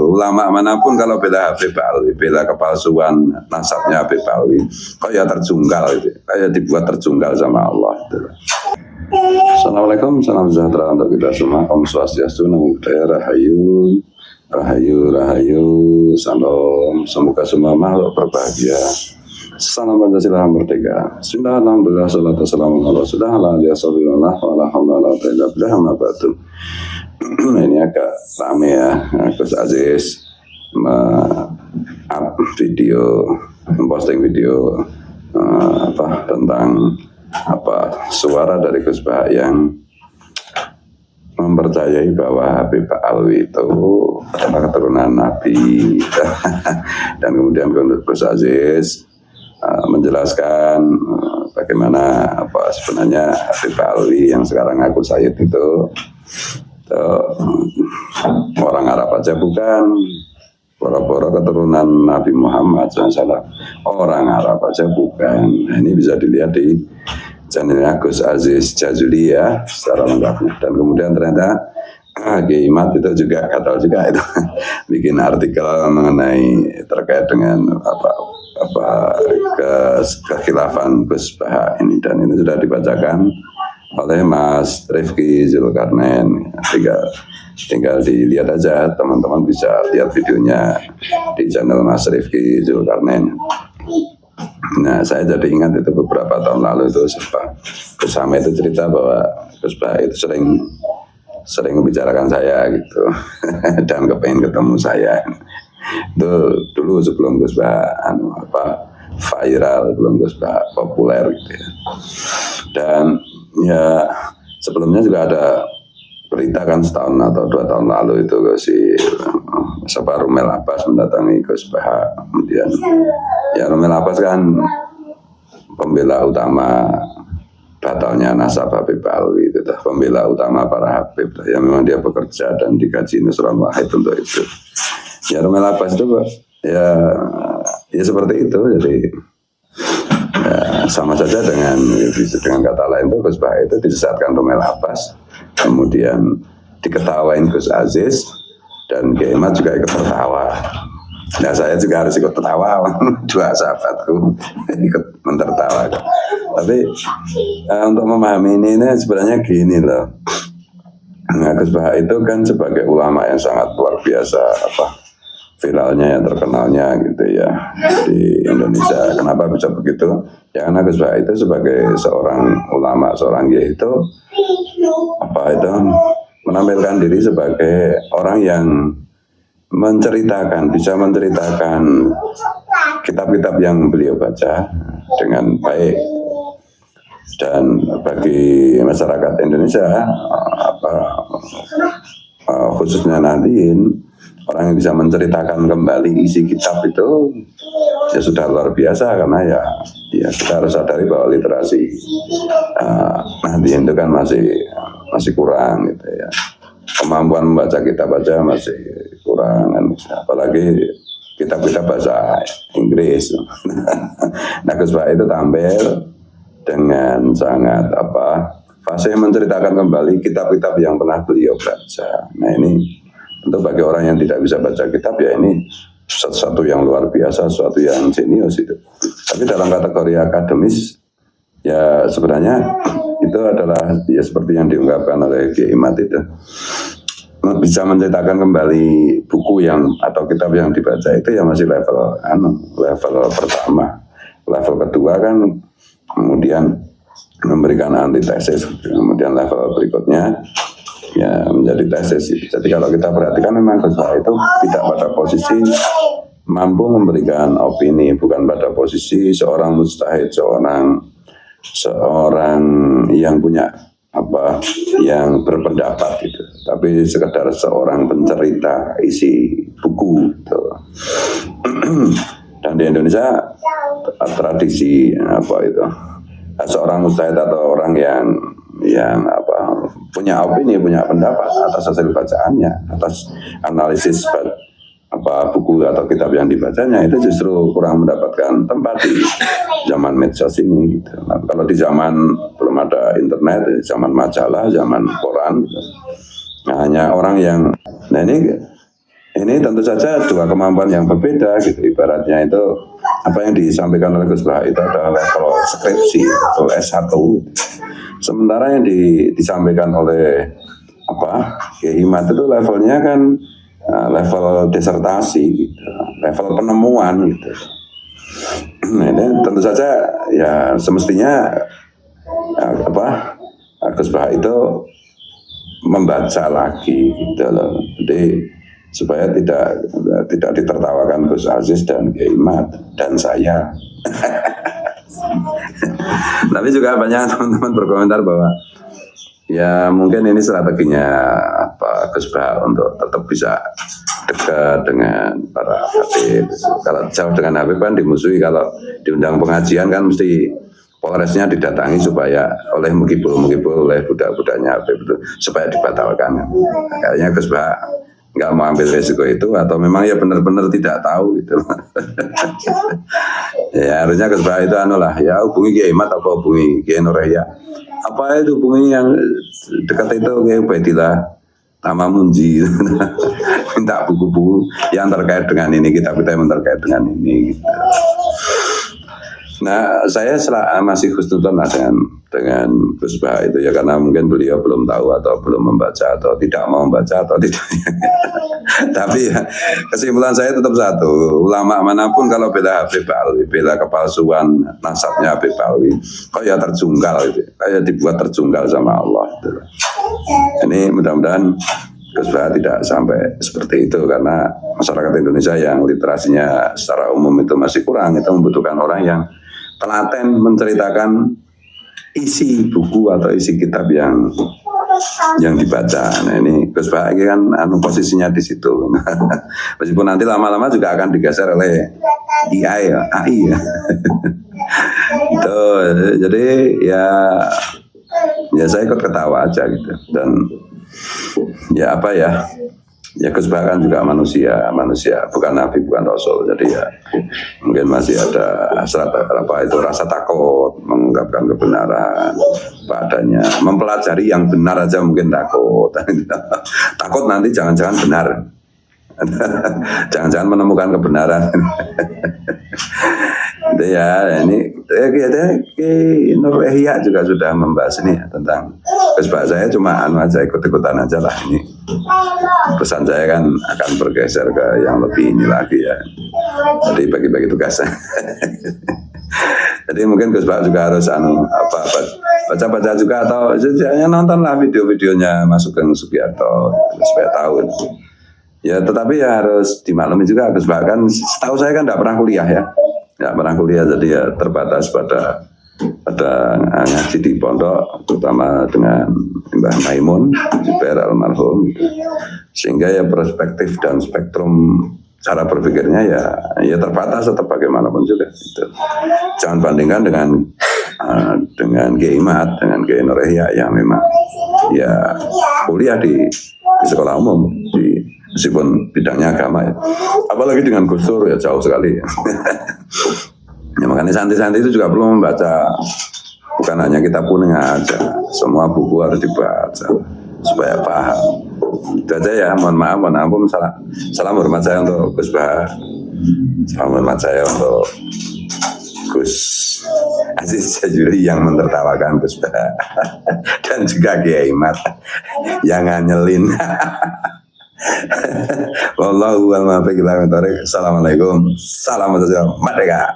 ulama manapun kalau bela Habib Alwi, bela kepalsuan nasabnya Habib Alwi, kayak terjungkal gitu, kayak dibuat terjungkal sama Allah gitu. Assalamualaikum, salam sejahtera untuk kita semua. Om Swastiastu, Namo Buddhaya, Rahayu, Rahayu, Rahayu, Salam. Semoga semua makhluk berbahagia. Salam Pancasila merdeka. Bismillah, alhamdulillah, salatu wassalamu ala rasulillah, ala alihi wasallam, wa la hawla wa la quwwata illa billah, amma ba'du. Ini agak rame ya, Gus Aziz memposting video tentang suara dari Gus Bah yang mempercayai bahwa Habib Alwi itu adalah keturunan Nabi. Dan kemudian Gus Aziz menjelaskan bagaimana sebenarnya Habib Alwi yang sekarang ngaku Sayyid itu orang Arab aja bukan, boro-boro keturunan Nabi Muhammad SAW, orang Arab aja bukan. Nah, ini bisa dilihat di channelnya Gus Aziz Jazuli ya secara lengkap. Dan kemudian ternyata Kiai Mat itu juga kata juga itu bikin artikel mengenai terkait dengan kekhilafan Gus Bah ini, dan ini sudah dibacakan oleh Mas Rifki Zulkarnain. Tinggal dilihat aja, teman-teman bisa lihat videonya di channel Mas Rifki Zulkarnain. Nah, saya jadi ingat itu beberapa tahun lalu itu Gus Hamid itu cerita bahwa Gus Bah itu sering membicarakan saya gitu dan kepengen ketemu saya. Itu dulu sebelum Gus Bah viral, sebelum Gus Bah populer gitu ya. Dan ya sebelumnya juga ada berita kan setahun atau 2 tahun lalu itu si Rumel Abbas mendatangi Gus Bah. Kemudian ya Rumel Abbas kan pembela utama batalnya nasab Habib Alwi itu, pembela utama para Habib ya, memang dia bekerja dan digaji Nusron Wahid untuk itu. Ya Rumel Abbas itu ya seperti itu. Jadi ya, sama saja dengan kata lain itu Gus Bah itu disesatkan Rumel Abbas, kemudian diketawain Gus Aziz, dan Kiai Mat juga ikut tertawa. Nah, saya juga harus ikut tertawa, dua sahabatku ikut mentertawa. Tapi untuk memahami ini sebenarnya gini loh. Nah, Gus Bah itu kan sebagai ulama yang sangat luar biasa viralnya, yang terkenalnya gitu ya di Indonesia. Kenapa bisa begitu? Ya karena Gus Bah itu sebagai seorang ulama, seorang kiai itu menampilkan diri sebagai orang yang bisa menceritakan kitab-kitab yang beliau baca dengan baik. Dan bagi masyarakat Indonesia khususnya Nahdien, orang yang bisa menceritakan kembali isi kitab itu ya sudah luar biasa, karena ya kita harus sadari bahwa literasi Nahdien itu kan masih kurang gitu ya. Kemampuan membaca kitab aja masih kurang kan, apalagi kitab-kitab bahasa Inggris. Nah, Gus Bah itu tampil dengan sangat fasih menceritakan kembali kitab-kitab yang pernah beliau baca. Nah, ini untuk bagi orang yang tidak bisa baca kitab ya ini sesuatu yang luar biasa, sesuatu yang jenius itu. Tapi dalam kategori akademis ya sebenarnya itu adalah ya seperti yang diungkapkan oleh Kiai Mat itu, bisa menceritakan kembali buku atau kitab yang dibaca itu ya masih level pertama. Level kedua kan kemudian memberikan antitesis, kemudian level berikutnya ya menjadi tesis. Jadi kalau kita perhatikan memang Gus Bah itu tidak pada posisi mampu memberikan opini, bukan pada posisi seorang mujtahid, seorang yang punya yang berpendapat gitu, tapi sekedar seorang pencerita isi buku gitu. Dan di Indonesia tradisi seorang mujtahid atau orang yang punya opini, punya pendapat atas hasil bacaannya, atas analisis buku atau kitab yang dibacanya, itu justru kurang mendapatkan tempat di zaman medsos ini gitu. Nah, kalau di zaman belum ada internet, zaman majalah, zaman koran gitu. Nah, hanya orang yang Ini tentu saja dua kemampuan yang berbeda gitu. Ibaratnya itu apa yang disampaikan oleh Gus Bah itu adalah level skripsi, level S1. Sementara yang disampaikan oleh Kiai Imad itu levelnya kan level disertasi gitu, level penemuan gitu. Nah, ini tentu saja ya semestinya Gus Bah itu membaca lagi gitu loh. Jadi supaya tidak ditertawakan Gus Aziz dan Kiai Imad dan saya. Tapi juga banyak teman-teman berkomentar bahwa ya mungkin ini strateginya Pak Gus Bah untuk tetap bisa dekat dengan para Habib. Kalau jauh dengan Habib kan dimusuhi, kalau diundang pengajian kan mesti Polresnya didatangi supaya oleh mukibul oleh budak-budaknya Habib itu supaya dibatalkan. Kayaknya Gus Bah nggak mau ambil resiko itu, atau memang ya benar-benar tidak tahu gitu. Ya harusnya Gus Bah itu ya hubungi Kiai Imad atau hubungi Kiai Nuraya. Apa itu hubungi yang dekat itu Kiai Ubaidillah Tama Munji. Minta buku-buku yang terkait dengan ini, kitab-kitab yang terkait dengan ini gitu. Nah, saya masih husnudzon dengan Gus Bah itu ya, karena mungkin beliau belum tahu atau belum membaca atau tidak mau membaca atau tidak. Tapi ya, kesimpulan saya tetap satu, ulama manapun kalau bela Habib Alwi, bela kepalsuan nasabnya Habib Alwi, kayak terjungkal gitu, kayak dibuat terjungkal sama Allah gitu. Ini mudah-mudahan Gus Bah tidak sampai seperti itu, karena masyarakat Indonesia yang literasinya secara umum itu masih kurang, itu membutuhkan orang yang telaten menceritakan isi buku atau isi kitab yang dibaca. Nah ini Gus Bah ini kan posisinya di situ. Meskipun nanti lama-lama juga akan digeser oleh AI ya. Itu jadi ya saya ikut ketawa aja gitu. Dan ya ya Gus Bah kan juga manusia, bukan nabi, bukan rasul. Jadi ya mungkin masih ada rasa takut mengungkapkan kebenaran padanya, mempelajari yang benar aja mungkin takut. Takut nanti jangan-jangan benar. Jangan-jangan menemukan kebenaran. Ya ini Nur Ihya juga sudah membahas ini ya, tentang Gus Bah. Saya cuma aja ikut-ikutan aja lah ini. Pesan saya kan akan bergeser ke yang lebih ini lagi ya. Jadi bagi-bagi tugasnya. Jadi mungkin Gus Bah juga harus baca-baca juga, atau nontonlah video-videonya Mas Sugeng Sugiarto supaya tahu. Ya tetapi ya harus dimaklumi juga Gus Bah kan, setahu saya kan tidak pernah kuliah ya. Nggak pernah kuliah, jadi ya terbatas pada ngaji di pondok, terutama dengan Mbah Maimun Zubair almarhum, sehingga ya perspektif dan spektrum cara berpikirnya ya terbatas tetap bagaimanapun juga gitu. Jangan bandingkan dengan Kiai Imad, dengan Kiai Nur Ihya yang memang ya kuliah di sekolah umum, meskipun bidangnya agama ya. Apalagi dengan Gus Dur ya jauh sekali. Ya makanya santri-santri itu juga perlu membaca, bukan hanya kitab kuning aja, semua buku harus dibaca supaya paham. Itu aja ya, mohon maaf, salam hormat saya untuk Gus Bah, salam hormat saya untuk Gus Aziz Syajuri yang menertawakan Gus Bah, dan juga Kiai Imad yang nganyelin. Wallahu a'lam bishawab. Assalamualaikum. Salam merdeka.